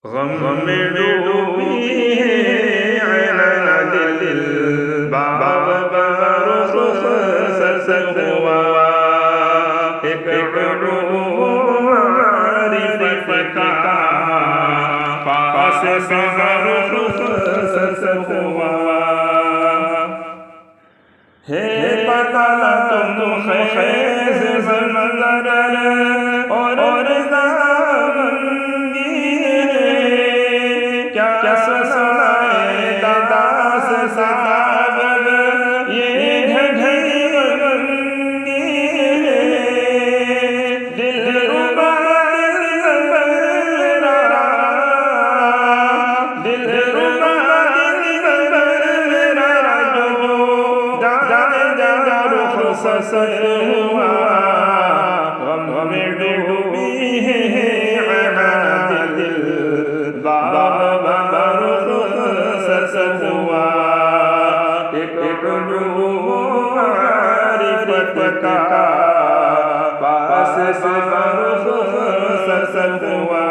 गम में डूबी है ऐना दिल, बाब रुख सर हुआ, एक मारिफत का पास रुख सर हुआ। हे पता तुम खैज़ मंज़र और दामंगी, क्या सुनाए दास साहब ये घड़ंगी। दिलरुबा सर हुआ, गम में डूबी है ऐना दिल, बाब रुख सर हुआ, एक मारिफत का पास रुख सर हुआ।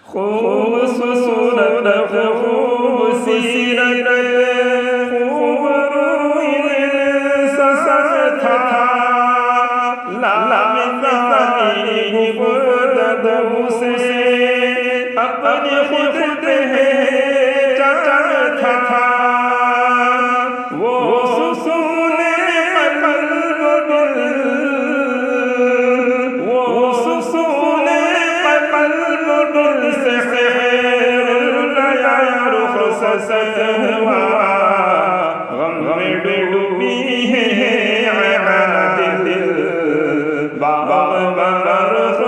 खूबसूरत खूबसीरत अपने खुद है चाहता था, वो सुने कल्ब दिल, वो सुने कल्ब दिल से रुख सर हुआ, गम में डूबी है ऐना दिल, बाब रुख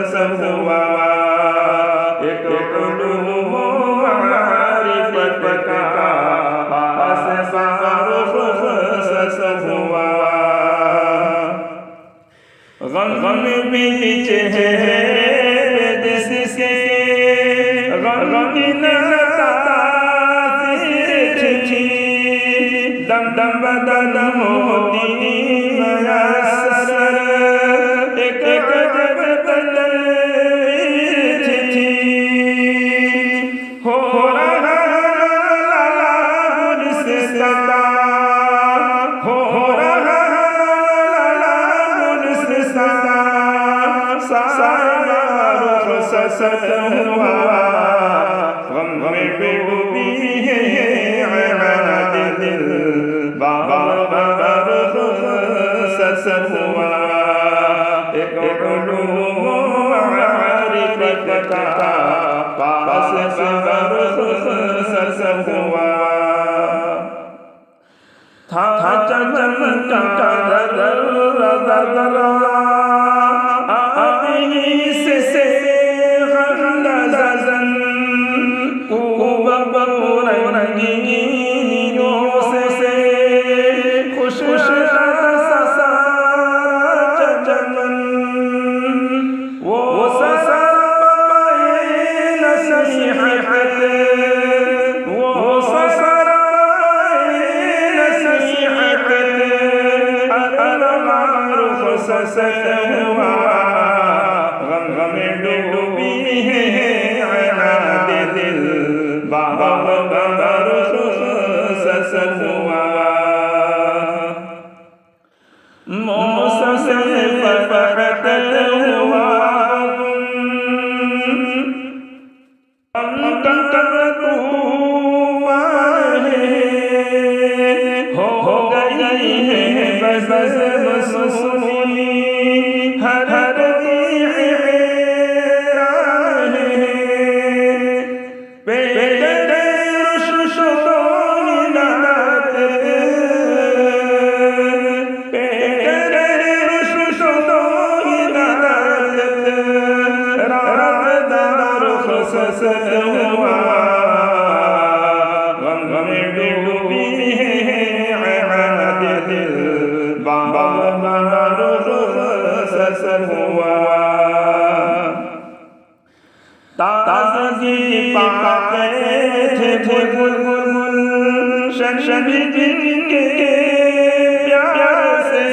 सर हुआ, एक मारिफत का पास रुख सर हुआ। गम बीच है जिसके गम दम दम बदन होती मयस्सर, एक बदल हो रहा गुलसिता, हो रहा गुलसिता, सारा रुख सर हुआ, गम में डूबी है ऐना दिल, बाब रुख सर हुआ, एक मारिफत का पास रुख सर हुआ। था चमका दर्रा से गज़न रंगीनों से खुश चमन, वो ससराए नसीहत, वो ससराए नसीहत, रुख सर हुआ, गम में डूबी है ऐना दिल, बाब रुख सर हुआ। मौसम से फरकत हुआ हो गई है बस सुनी हर सर हुआ, गम में डूबी है ऐना दिल, बाब रुख सर हुआ। ताज़गी पाते थे बुलबुल शबी के प्यार से,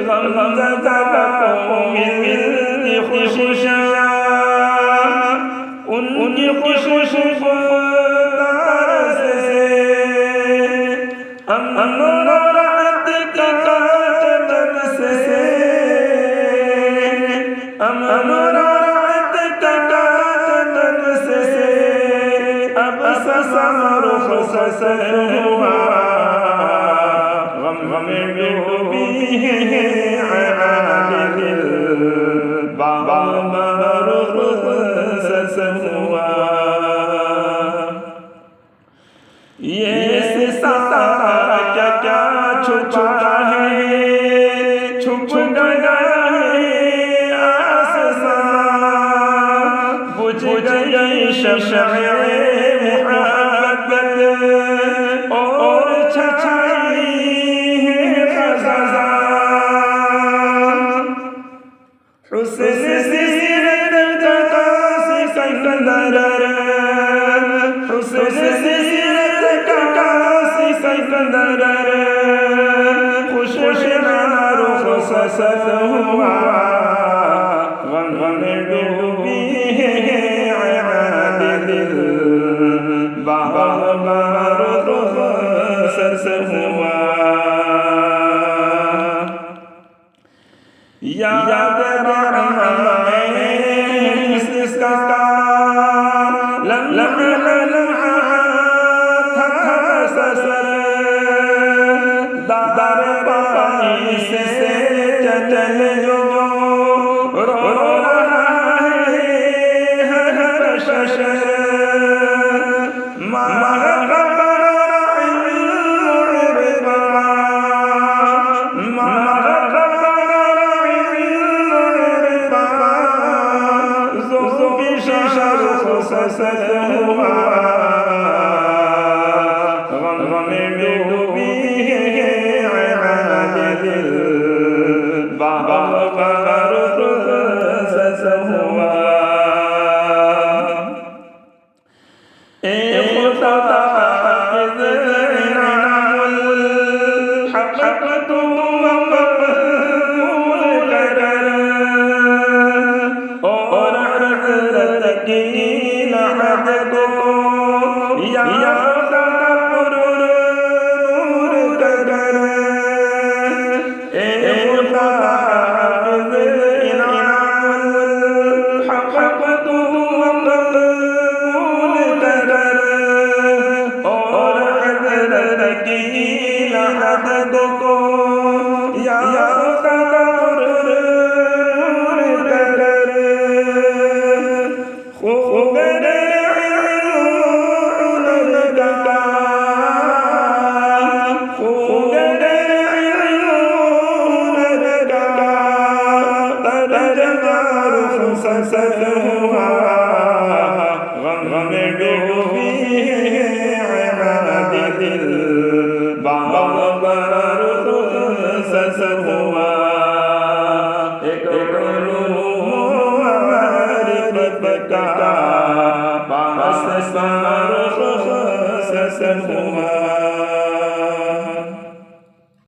गम को मिल अमरात तकातन से अब ससर खुसस हुआ गम डूबी है आदिल बाबर खुसस हुआ ये सारा क्या छुपा है छुप गया है आससा बुझ गई शमशे मोहब्बत और छछाई है खज़ा हुस्न सीरत का सिकंदर हुस्न सीरत का सिकंदर खुश रुख़सत हुआ गम डूबी है आदिल बाबर रुख़सत हुआ याद इसका से चल जो रो रहा है हर शश पास सार खुसस हुआ।